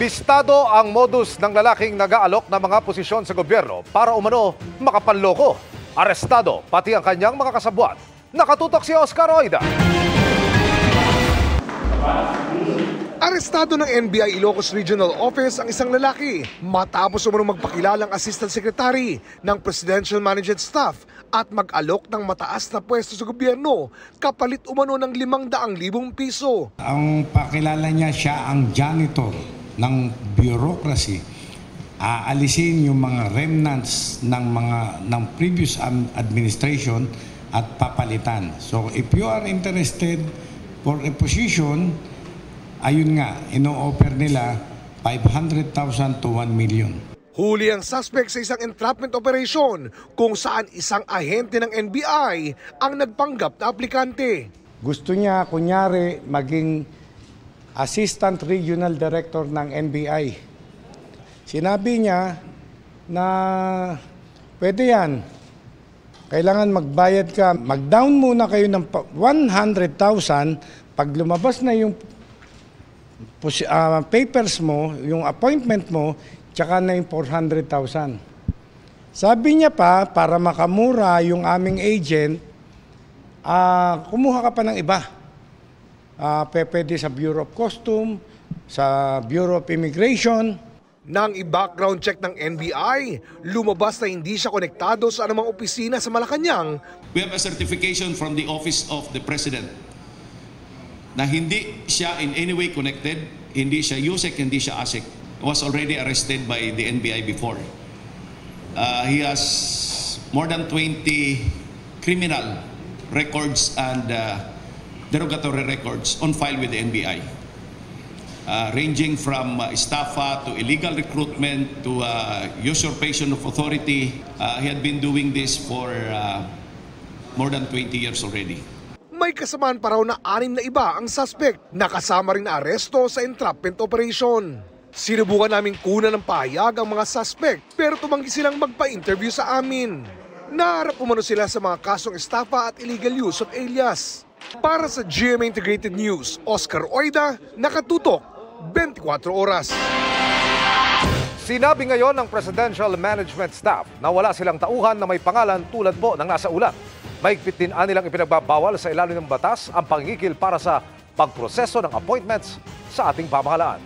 Bistado ang modus ng lalaking nag-aalok ng mga posisyon sa gobyerno para umano makapanloko. Arestado pati ang kanyang mga kasabwat. Nakatutok si Oscar Oida. Arestado ng NBI Ilocos Regional Office ang isang lalaki matapos umanong magpakilalang Assistant Secretary ng Presidential Management Staff at mag-alok ng mataas na pwesto sa gobyerno kapalit umano ng 500,000 piso. Ang pakilala niya, siya ang janitor ng bureaucracy. Aalisin yung mga remnants ng previous administration at papalitan. So if you are interested for a position, ayun nga, ino-offer nila 500,000 to 1 million. Huli ang suspect sa isang entrapment operation kung saan isang ahente ng NBI ang nagpanggap na aplikante. Gusto niya, kunyari, maging Assistant Regional Director ng NBI. Sinabi niya na pwede yan. Kailangan magbayad ka. Mag-down muna kayo ng 100,000. Pag lumabas na yung papers mo, yung appointment mo, tsaka na yung 400,000. Sabi niya pa, para makamura yung aming agent, kumuha ka pa ng iba. Pwede sa Bureau of Customs, sa Bureau of Immigration. Nang i-background check ng NBI, lumabas na hindi siya konektado sa anumang opisina sa Malacanang. We have a certification from the Office of the President na hindi siya in any way connected, hindi siya USEC, hindi siya ASEC. Was already arrested by the NBI before. He has more than 20 criminal records and derogatory records on file with the NBI. Ranging from estafa to illegal recruitment to usurpation of authority. He had been doing this for more than 20 years already. May kasamaan pa raw na 6 na iba ang suspect na kasama rin na aresto sa entrapment operation. Sinubukan naming kunan ng pahayag ang mga suspect pero tumanggi silang magpa-interview sa amin. Naharap umano sila sa mga kasong estafa at illegal use of alias. Para sa GMA Integrated News, Oscar Oida, nakatutok 24 oras. Sinabi ngayon ng Presidential Management Staff na wala silang tauhan na may pangalan tulad po ng nasa ulat. Mahigpit din nilang ipinagbabawal sa ilalim ng batas ang pangingikil para sa pagproseso ng appointments sa ating pamahalaan.